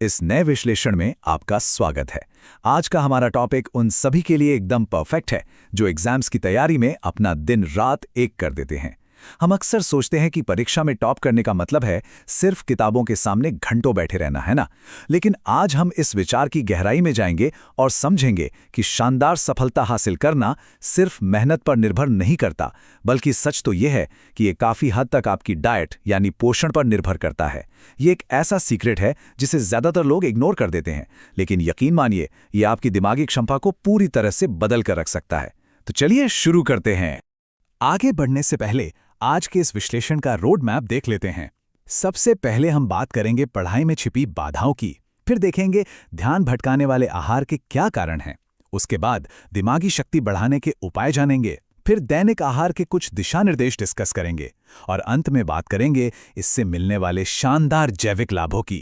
इस नए विश्लेषण में आपका स्वागत है। आज का हमारा टॉपिक उन सभी के लिए एकदम परफेक्ट है जो एग्जाम्स की तैयारी में अपना दिन रात एक कर देते हैं। हम अक्सर सोचते हैं कि परीक्षा में टॉप करने का मतलब है सिर्फ किताबों के सामने घंटों बैठे रहना, है ना? लेकिन आज हम इस विचार की गहराई में जाएंगे और समझेंगे कि शानदार सफलता हासिल करना सिर्फ मेहनत पर निर्भर नहीं करता, बल्कि सच तो यह है कि ये काफी हद तक आपकी डाइट यानी पोषण पर निर्भर करता है। ये एक ऐसा सीक्रेट है जिसे ज्यादातर लोग इग्नोर कर देते हैं, लेकिन यकीन मानिए ये आपकी दिमागी क्षमता को पूरी तरह से बदल कर रख सकता है। तो चलिए शुरू करते हैं। आगे बढ़ने से पहले आज के इस विश्लेषण का रोड मैप देख लेते हैं। सबसे पहले हम बात करेंगे पढ़ाई में छिपी बाधाओं की, फिर देखेंगे ध्यान भटकाने वाले आहार के क्या कारण हैं। उसके बाद दिमागी शक्ति बढ़ाने के उपाय जानेंगे, फिर दैनिक आहार के कुछ दिशा निर्देश डिस्कस करेंगे और अंत में बात करेंगे इससे मिलने वाले शानदार जैविक लाभों की।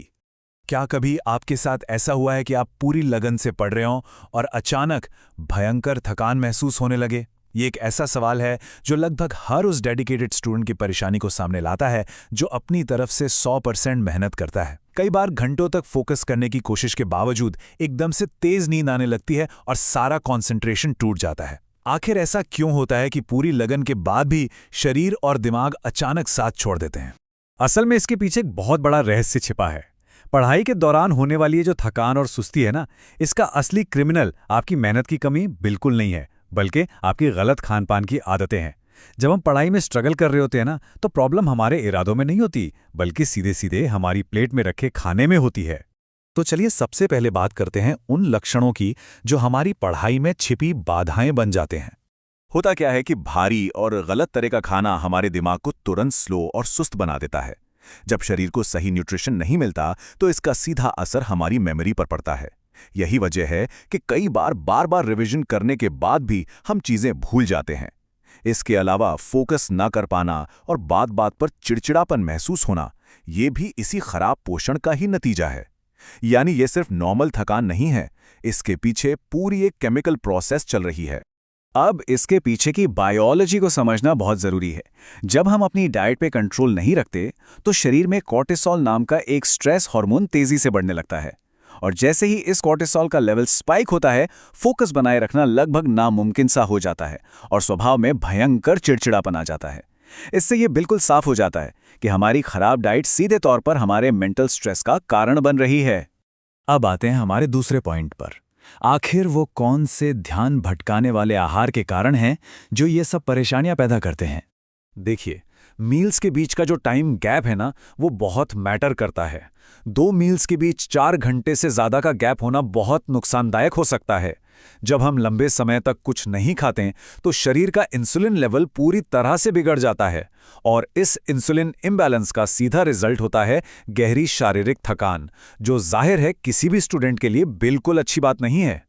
क्या कभी आपके साथ ऐसा हुआ है कि आप पूरी लगन से पढ़ रहे हों और अचानक भयंकर थकान महसूस होने लगे? ये एक ऐसा सवाल है जो लगभग हर उस डेडिकेटेड स्टूडेंट की परेशानी को सामने लाता है जो अपनी तरफ से 100% मेहनत करता है। कई बार घंटों तक फोकस करने की कोशिश के बावजूद एकदम से तेज नींद आने लगती है और सारा कंसंट्रेशन टूट जाता है। आखिर ऐसा क्यों होता है कि पूरी लगन के बाद भी शरीर और दिमाग अचानक साथ छोड़ देते हैं? असल में इसके पीछे एक बहुत बड़ा रहस्य छिपा है। पढ़ाई के दौरान होने वाली ये जो थकान और सुस्ती है ना, इसका असली क्रिमिनल आपकी मेहनत की कमी बिल्कुल नहीं है, बल्कि आपकी गलत खान पान की आदतें हैं। जब हम पढ़ाई में स्ट्रगल कर रहे होते हैं ना, तो प्रॉब्लम हमारे इरादों में नहीं होती, बल्कि सीधे सीधे हमारी प्लेट में रखे खाने में होती है। तो चलिए सबसे पहले बात करते हैं उन लक्षणों की जो हमारी पढ़ाई में छिपी बाधाएं बन जाते हैं। होता क्या है कि भारी और गलत तरह का खाना हमारे दिमाग को तुरंत स्लो और सुस्त बना देता है। जब शरीर को सही न्यूट्रिशन नहीं मिलता तो इसका सीधा असर हमारी मेमोरी पर पड़ता है। यही वजह है कि कई बार बार रिवीजन करने के बाद भी हम चीजें भूल जाते हैं। इसके अलावा फोकस ना कर पाना और बात बात पर चिड़चिड़ापन महसूस होना, ये भी इसी खराब पोषण का ही नतीजा है। यानी ये सिर्फ नॉर्मल थकान नहीं है, इसके पीछे पूरी एक केमिकल प्रोसेस चल रही है। अब इसके पीछे की बायोलॉजी को समझना बहुत ज़रूरी है। जब हम अपनी डाइट पे कंट्रोल नहीं रखते तो शरीर में कॉर्टिसोल नाम का एक स्ट्रेस हार्मोन तेज़ी से बढ़ने लगता है, और जैसे ही इस कॉर्टिसोल का लेवल स्पाइक होता है, फोकस बनाए रखना लगभग नामुमकिन सा हो जाता है और स्वभाव में भयंकर चिड़चिड़ापन आ जाता है। इससे ये बिल्कुल साफ हो जाता है कि हमारी खराब डाइट सीधे तौर पर हमारे मेंटल स्ट्रेस का कारण बन रही है। अब आते हैं हमारे दूसरे पॉइंट पर। आखिर वो कौन से ध्यान भटकाने वाले आहार के कारण हैं जो ये सब परेशानियां पैदा करते हैं? देखिए, मील्स के बीच का जो टाइम गैप है ना, वो बहुत मैटर करता है। 2 मील्स के बीच 4 घंटे से ज़्यादा का गैप होना बहुत नुकसानदायक हो सकता है। जब हम लंबे समय तक कुछ नहीं खाते तो शरीर का इंसुलिन लेवल पूरी तरह से बिगड़ जाता है, और इस इंसुलिन इम्बैलेंस का सीधा रिजल्ट होता है गहरी शारीरिक थकान, जो जाहिर है किसी भी स्टूडेंट के लिए बिल्कुल अच्छी बात नहीं है।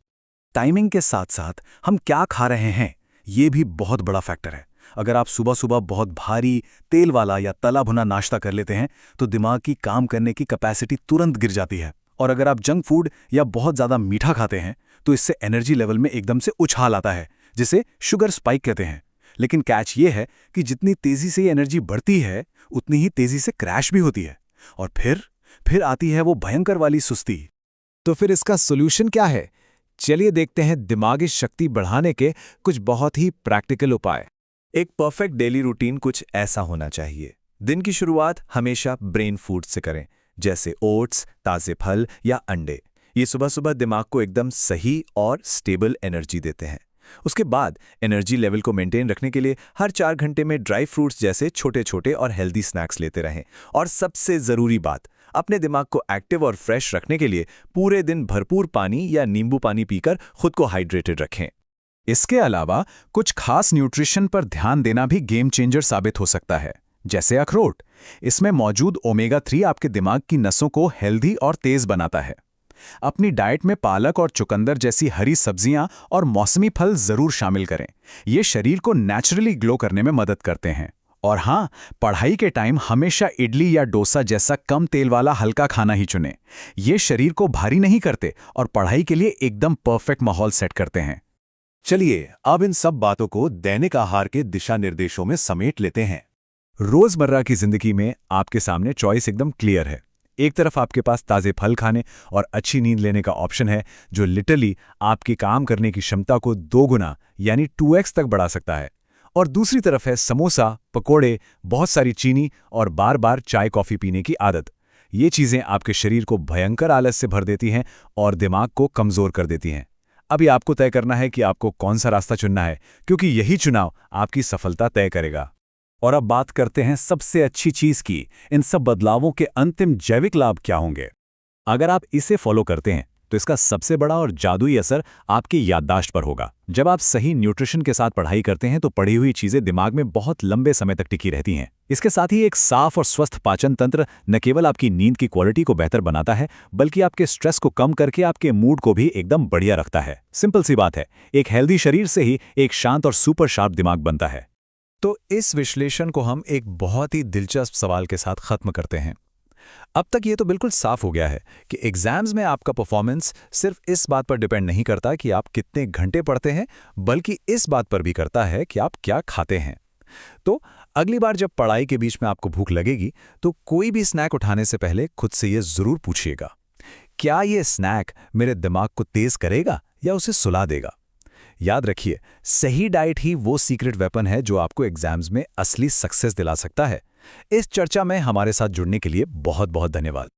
टाइमिंग के साथ साथ हम क्या खा रहे हैं, ये भी बहुत बड़ा फैक्टर है। अगर आप सुबह सुबह बहुत भारी तेल वाला या तला भुना नाश्ता कर लेते हैं तो दिमाग की काम करने की कैपेसिटी तुरंत गिर जाती है, और अगर आप जंक फूड या बहुत ज़्यादा मीठा खाते हैं तो इससे एनर्जी लेवल में एकदम से उछाल आता है, जिसे शुगर स्पाइक कहते हैं। लेकिन कैच ये है कि जितनी तेज़ी से ये एनर्जी बढ़ती है, उतनी ही तेज़ी से क्रैश भी होती है, और फिर आती है वो भयंकर वाली सुस्ती। तो फिर इसका सोल्यूशन क्या है? चलिए देखते हैं दिमागी शक्ति बढ़ाने के कुछ बहुत ही प्रैक्टिकल उपाय। एक परफेक्ट डेली रूटीन कुछ ऐसा होना चाहिए। दिन की शुरुआत हमेशा ब्रेन फूड से करें, जैसे ओट्स, ताज़े फल या अंडे। ये सुबह सुबह दिमाग को एकदम सही और स्टेबल एनर्जी देते हैं। उसके बाद एनर्जी लेवल को मेंटेन रखने के लिए हर 4 घंटे में ड्राई फ्रूट्स जैसे छोटे छोटे और हेल्दी स्नैक्स लेते रहें। और सबसे ज़रूरी बात, अपने दिमाग को एक्टिव और फ्रेश रखने के लिए पूरे दिन भरपूर पानी या नींबू पानी पीकर खुद को हाइड्रेटेड रखें। इसके अलावा कुछ खास न्यूट्रिशन पर ध्यान देना भी गेम चेंजर साबित हो सकता है, जैसे अखरोट। इसमें मौजूद ओमेगा 3 आपके दिमाग की नसों को हेल्दी और तेज बनाता है। अपनी डाइट में पालक और चुकंदर जैसी हरी सब्जियां और मौसमी फल जरूर शामिल करें। ये शरीर को नेचुरली ग्लो करने में मदद करते हैं। और हाँ, पढ़ाई के टाइम हमेशा इडली या डोसा जैसा कम तेल वाला हल्का खाना ही चुनें। ये शरीर को भारी नहीं करते और पढ़ाई के लिए एकदम परफेक्ट माहौल सेट करते हैं। चलिए अब इन सब बातों को दैनिक आहार के दिशा निर्देशों में समेट लेते हैं। रोजमर्रा की जिंदगी में आपके सामने चॉइस एकदम क्लियर है। एक तरफ आपके पास ताज़े फल खाने और अच्छी नींद लेने का ऑप्शन है, जो लिटरली आपकी काम करने की क्षमता को 2 गुना यानी 2x तक बढ़ा सकता है। और दूसरी तरफ है समोसा, पकोड़े, बहुत सारी चीनी और बार बार चाय कॉफ़ी पीने की आदत। ये चीज़ें आपके शरीर को भयंकर आलस से भर देती हैं और दिमाग को कमज़ोर कर देती हैं। अभी आपको तय करना है कि आपको कौन सा रास्ता चुनना है, क्योंकि यही चुनाव आपकी सफलता तय करेगा। और अब बात करते हैं सबसे अच्छी चीज़ की, इन सब बदलावों के अंतिम जैविक लाभ क्या होंगे। अगर आप इसे फॉलो करते हैं तो इसका सबसे बड़ा और जादुई असर आपकी याददाश्त पर होगा। जब आप सही न्यूट्रिशन के साथ पढ़ाई करते हैं तो पढ़ी हुई चीज़ें दिमाग में बहुत लंबे समय तक टिकी रहती हैं। इसके साथ ही एक साफ और स्वस्थ पाचन तंत्र न केवल आपकी नींद की क्वालिटी को बेहतर बनाता है, बल्कि आपके स्ट्रेस को कम करके आपके मूड को भी एकदम बढ़िया रखता है। सिंपल सी बात है, एक हेल्दी शरीर से ही एक शांत और सुपर शार्प दिमाग बनता है। तो इस विश्लेषण को हम एक बहुत ही दिलचस्प सवाल के साथ खत्म करते हैं। अब तक ये तो बिल्कुल साफ हो गया है कि एग्जाम्स में आपका परफॉर्मेंस सिर्फ इस बात पर डिपेंड नहीं करता कि आप कितने घंटे पढ़ते हैं, बल्कि इस बात पर भी करता है कि आप क्या खाते हैं। तो अगली बार जब पढ़ाई के बीच में आपको भूख लगेगी तो कोई भी स्नैक उठाने से पहले खुद से ये जरूर पूछिएगा, क्या ये स्नैक मेरे दिमाग को तेज करेगा या उसे सुला देगा। याद रखिए, सही डाइट ही वो सीक्रेट वेपन है जो आपको एग्जाम्स में असली सक्सेस दिला सकता है। इस चर्चा में हमारे साथ जुड़ने के लिए बहुत बहुत धन्यवाद।